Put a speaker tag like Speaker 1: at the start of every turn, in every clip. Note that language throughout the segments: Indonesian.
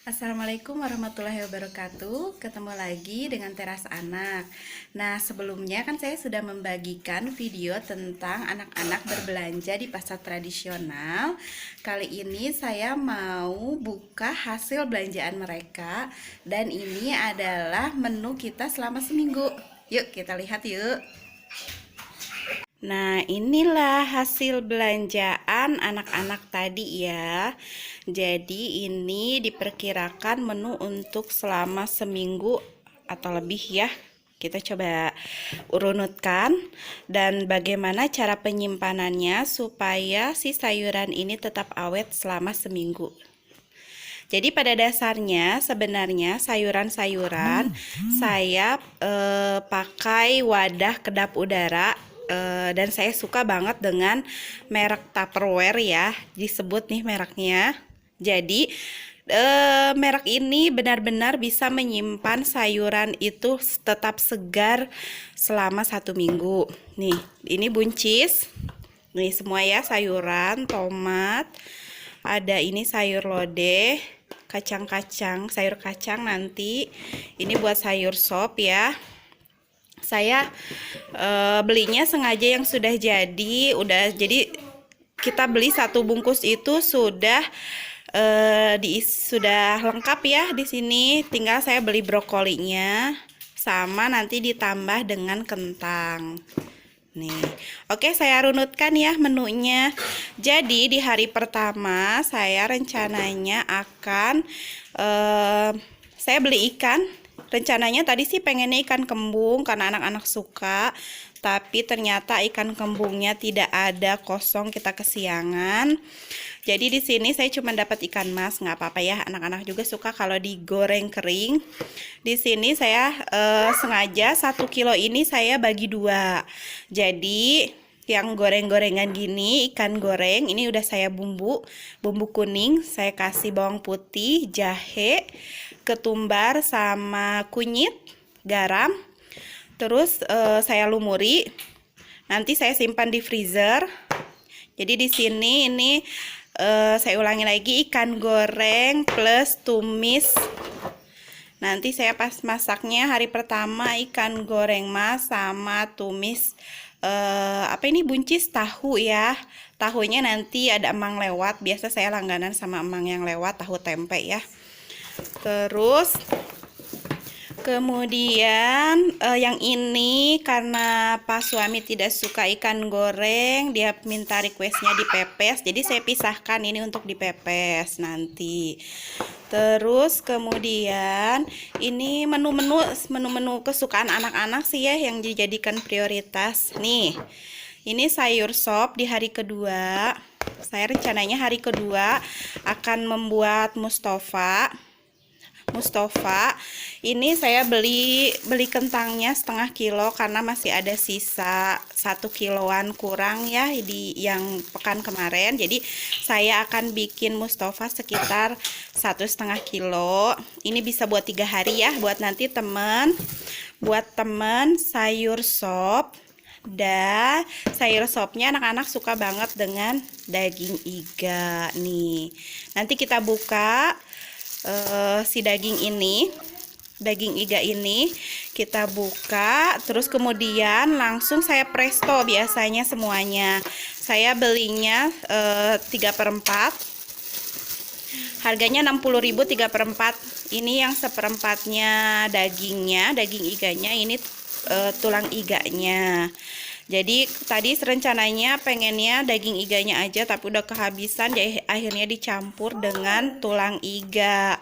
Speaker 1: Assalamualaikum warahmatullahi wabarakatuh. Ketemu lagi dengan Teras Anak. Nah, sebelumnya kan saya sudah membagikan video tentang anak-anak berbelanja di pasar tradisional. Kali ini saya mau buka hasil belanjaan mereka, dan ini adalah menu kita selama seminggu. Yuk, kita lihat yuk. Nah, inilah hasil belanjaan anak-anak tadi ya. Jadi ini diperkirakan menu untuk selama seminggu atau lebih ya. Kita coba urunutkan dan bagaimana cara penyimpanannya supaya si sayuran ini tetap awet selama seminggu. Jadi pada dasarnya sebenarnya sayuran-sayuran saya pakai wadah kedap udara, dan saya suka banget dengan merek Tupperware ya, disebut nih mereknya. Jadi merek ini benar-benar bisa menyimpan sayuran itu tetap segar selama 1 minggu. Nih, ini buncis. Nih semua ya, sayuran, tomat, ada ini sayur lodeh, kacang-kacang, sayur kacang nanti. Ini buat sayur sop ya. Saya belinya sengaja yang sudah jadi, jadi kita beli satu bungkus itu sudah sudah lengkap ya di sini. Tinggal saya beli brokolinya sama nanti ditambah dengan kentang. Nih, oke, saya runutkan ya menunya. Jadi di hari pertama saya rencananya akan saya beli ikan. Rencananya tadi sih pengennya ikan kembung karena anak-anak suka, tapi ternyata ikan kembungnya tidak ada, kosong, kita kesiangan. Jadi di sini saya cuma dapat ikan mas, nggak apa-apa ya, anak-anak juga suka kalau digoreng kering. Di sini saya sengaja 1 kilo ini saya bagi dua. Jadi yang goreng-gorengan gini, ikan goreng ini udah saya bumbu kuning, saya kasih bawang putih, jahe, ketumbar sama kunyit, garam. Terus saya lumuri. Nanti saya simpan di freezer. Jadi di sini ini saya ulangi lagi, ikan goreng plus tumis. Nanti saya pas masaknya hari pertama ikan goreng mas sama tumis apa ini, buncis tahu ya. Tahunya nanti ada emang lewat, biasa saya langganan sama emang yang lewat, tahu tempe ya. Terus kemudian yang ini karena Pak suami tidak suka ikan goreng, dia minta requestnya dipepes, jadi saya pisahkan ini untuk dipepes nanti. Terus kemudian ini menu-menu kesukaan anak-anak sih ya yang dijadikan prioritas. Nih, ini sayur sop di hari kedua. Saya rencananya hari kedua akan membuat Mustafa. Ini saya beli kentangnya 1/2 kilo karena masih ada sisa 1 kiloan kurang ya di yang pekan kemarin. Jadi saya akan bikin Mustafa sekitar 1,5 kilo. Ini bisa buat 3 hari ya, buat nanti buat temen sayur sop. Dan sayur sopnya anak-anak suka banget dengan daging iga nih. Nanti kita buka si daging iga ini kita buka, terus kemudian langsung saya presto. Biasanya semuanya saya belinya 3/4, harganya 60.000 3/4. Ini yang seperempatnya daging iganya, ini tulang iganya. Jadi tadi rencananya pengennya daging iganya aja, tapi udah kehabisan, jadi akhirnya dicampur dengan tulang iga.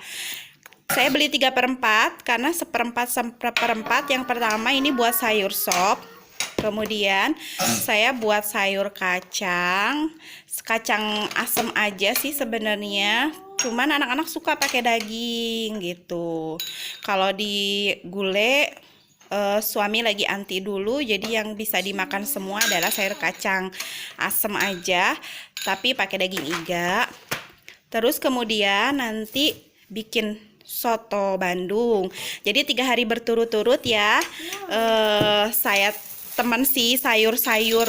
Speaker 1: Saya beli 3/4 karena seperempat yang pertama ini buat sayur sop. Kemudian saya buat sayur kacang asem aja sih sebenarnya. Cuman anak-anak suka pakai daging gitu. Kalau di gulai suami lagi anti dulu, jadi yang bisa dimakan semua adalah sayur kacang asem aja tapi pakai daging iga. Terus kemudian nanti bikin soto Bandung. Jadi 3 hari berturut-turut ya. Saya teman sih sayur-sayur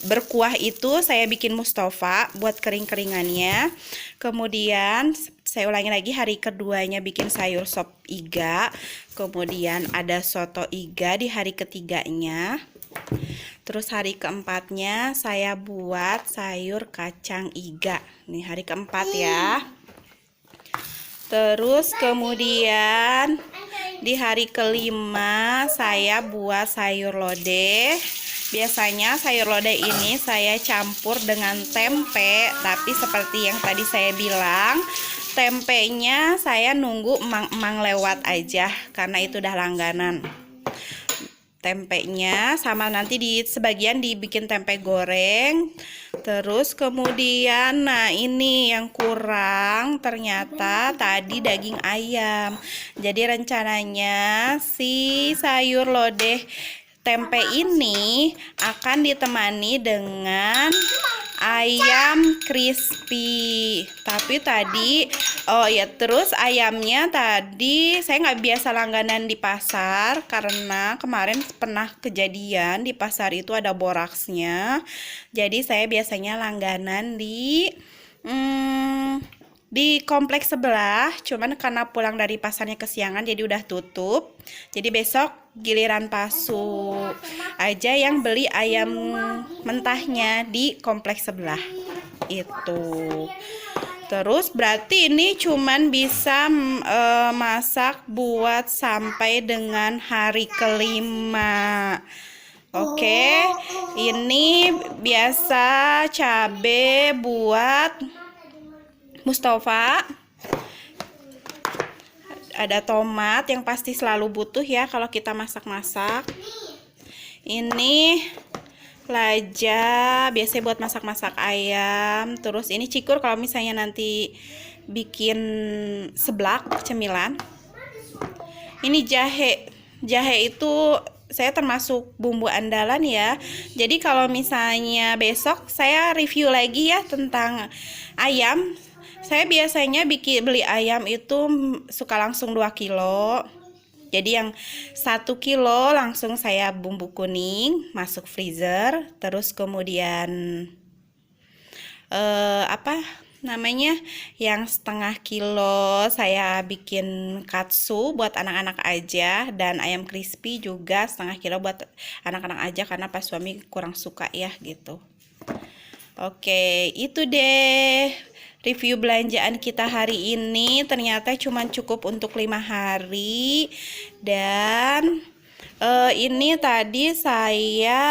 Speaker 1: berkuah itu saya bikin Mustafa buat kering-keringannya. Kemudian saya ulangi lagi, hari keduanya bikin sayur sop iga, kemudian ada soto iga di hari ketiganya. Terus hari keempatnya saya buat sayur kacang iga. Nih hari keempat ya. Terus kemudian di hari kelima saya buat sayur lodeh. Biasanya sayur lodeh ini saya campur dengan tempe, tapi seperti yang tadi saya bilang, tempenya saya nunggu emang-emang lewat aja karena itu udah langganan. Tempenya sama nanti di sebagian dibikin tempe goreng. Terus kemudian nah ini yang kurang ternyata tadi daging ayam. Jadi rencananya si sayur lodeh tempe ini akan ditemani dengan ayam crispy. Tapi tadi oh ya, terus ayamnya tadi saya nggak biasa langganan di pasar karena kemarin pernah kejadian di pasar itu ada boraksnya. Jadi saya biasanya langganan di kompleks sebelah, cuman karena pulang dari pasarnya kesiangan jadi udah tutup. Jadi besok giliran Pasu aja yang beli ayam mentahnya di kompleks sebelah itu. Terus berarti ini cuman bisa masak buat sampai dengan hari kelima. Oke, ini biasa cabe buat Mustafa, ada tomat yang pasti selalu butuh ya kalau kita masak-masak. Ini lada biasanya buat masak-masak ayam. Terus ini cikur kalau misalnya nanti bikin seblak cemilan. Ini jahe. Jahe itu saya termasuk bumbu andalan ya. Jadi kalau misalnya besok saya review lagi ya tentang ayam. Saya biasanya beli ayam itu suka langsung 2 kilo. Jadi yang 1 kilo langsung saya bumbu kuning masuk freezer. Terus kemudian yang 1/2 kilo saya bikin katsu buat anak-anak aja. Dan ayam crispy juga 1/2 kilo buat anak-anak aja karena pas suami kurang suka ya gitu. Oke, itu deh review belanjaan kita hari ini. Ternyata cuma cukup untuk 5 hari. Dan ini tadi saya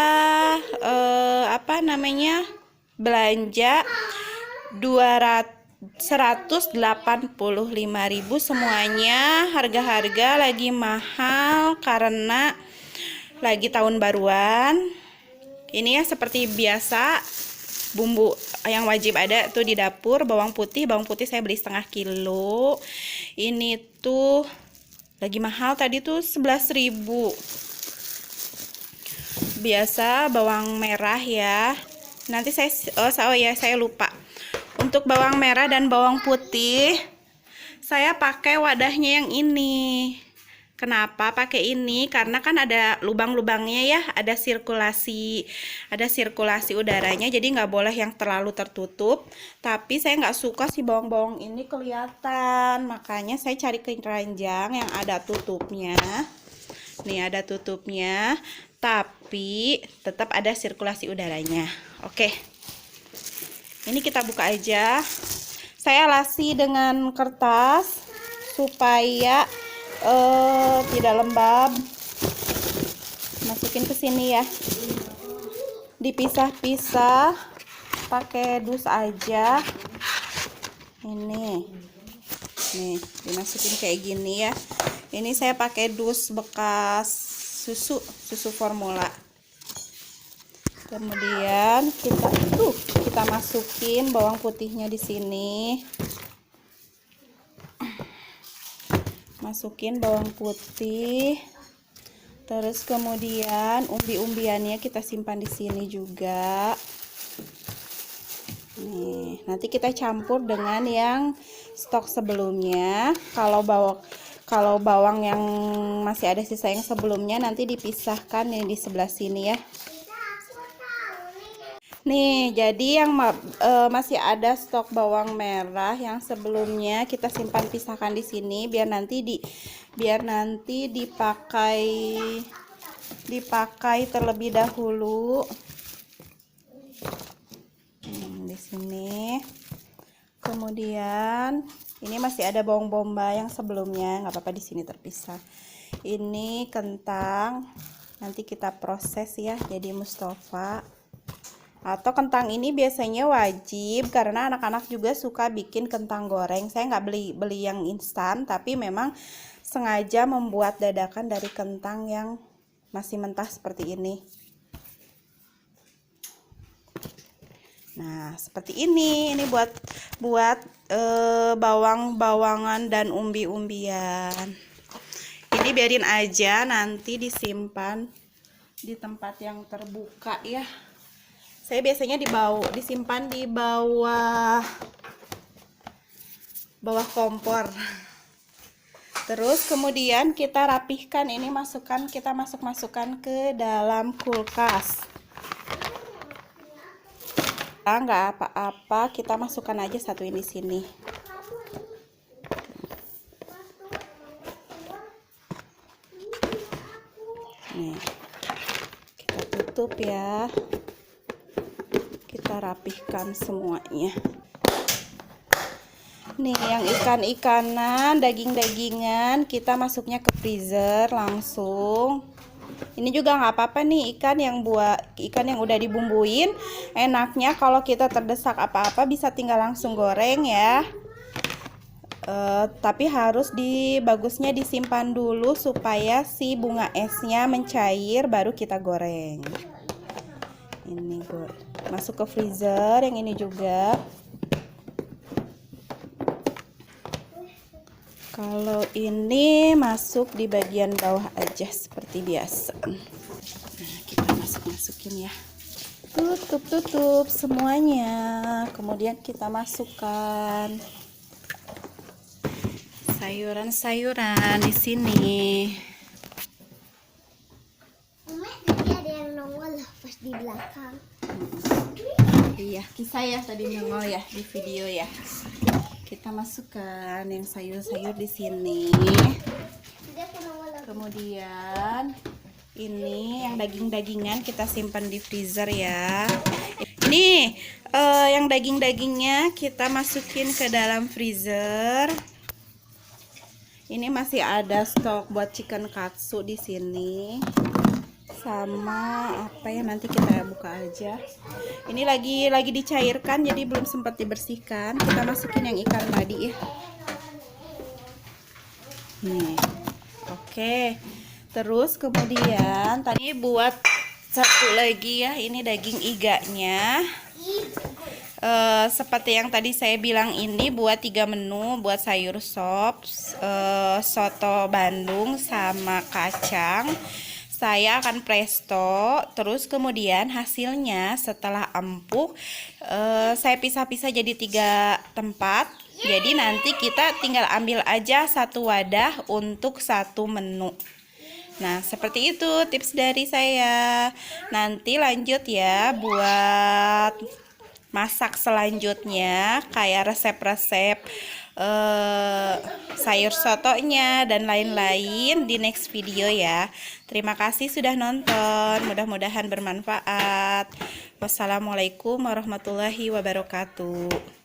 Speaker 1: belanja 185.000 semuanya. Harga-harga lagi mahal karena lagi tahun baruan. Ini ya seperti biasa, bumbu yang wajib ada tuh di dapur. Bawang putih saya beli 1/2 kilo. Ini tuh lagi mahal, tadi tuh 11.000. Biasa bawang merah ya. Nanti saya lupa. Untuk bawang merah dan bawang putih saya pakai wadahnya yang ini. Kenapa pakai ini? Karena kan ada lubang-lubangnya ya, ada sirkulasi udaranya, jadi nggak boleh yang terlalu tertutup. Tapi saya nggak suka si bawang-bawang ini kelihatan, makanya saya cari keranjang yang ada tutupnya. Nih ada tutupnya, tapi tetap ada sirkulasi udaranya. Oke, ini kita buka aja. Saya lasi dengan kertas supaya tidak lembab. Masukin ke sini ya, dipisah-pisah pakai dus aja. Ini nih dimasukin kayak gini ya. Ini saya pakai dus bekas susu formula. Kemudian kita masukin bawang putihnya di sini. Masukin bawang putih. Terus kemudian umbi-umbiannya kita simpan di sini juga. Nih, nanti kita campur dengan yang stok sebelumnya. Kalau bawang yang masih ada sisa yang sebelumnya nanti dipisahkan yang di sebelah sini ya. Nih, jadi yang masih ada stok bawang merah yang sebelumnya kita simpan pisahkan di sini biar nanti dipakai terlebih dahulu. Di sini. Kemudian ini masih ada bawang bombay yang sebelumnya, nggak apa-apa di sini terpisah. Ini kentang, nanti kita proses ya jadi mustofa. Atau kentang ini biasanya wajib karena anak-anak juga suka bikin kentang goreng. Saya nggak beli yang instan, tapi memang sengaja membuat dadakan dari kentang yang masih mentah seperti ini. Nah, seperti ini buat bawang-bawangan dan umbi-umbian. Ini biarin aja, nanti disimpan di tempat yang terbuka ya. Saya biasanya disimpan di bawah kompor. Terus kemudian kita rapihkan ini, kita masukkan ke dalam kulkas. Nggak apa-apa, kita masukkan aja satu ini sini. Nih, kita tutup ya. Kita rapihkan semuanya. Nih, yang ikan-ikanan, daging-dagingan kita masuknya ke freezer langsung. Ini juga nggak apa-apa nih, ikan yang udah dibumbuin. Enaknya kalau kita terdesak apa-apa bisa tinggal langsung goreng ya. Tapi bagusnya disimpan dulu supaya si bunga esnya mencair, baru kita goreng. Ini masuk ke freezer, yang ini juga. Kalau ini masuk di bagian bawah aja seperti biasa. Nah, kita masukin ya. Tutup semuanya. Kemudian kita masukkan sayuran-sayuran di sini.
Speaker 2: Tadi ada yang nongol pas di belakang.
Speaker 1: Iya, saya tadi nongol ya di video ya. Kita masukkan yang sayur-sayur di sini. Kemudian ini yang daging-dagingan kita simpan di freezer ya. Ini yang daging-dagingnya kita masukin ke dalam freezer. Ini masih ada stok buat chicken katsu di sini. Sama apa ya, nanti kita buka aja. Ini lagi dicairkan jadi belum sempat dibersihkan. Kita masukin yang ikan tadi ya. Nih. Oke. Terus kemudian tadi buat satu lagi ya, ini daging iganya. Seperti yang tadi saya bilang, ini buat 3 menu, buat sayur sop, soto Bandung sama kacang. Saya akan presto, terus kemudian hasilnya setelah empuk saya pisah-pisah jadi 3 tempat. Jadi nanti kita tinggal ambil aja satu wadah untuk satu menu. Nah, seperti itu tips dari saya. Nanti lanjut ya buat masak selanjutnya, kayak resep-resep sayur sotonya dan lain-lain di next video ya. Terima kasih sudah nonton, mudah-mudahan bermanfaat. Wassalamualaikum warahmatullahi wabarakatuh.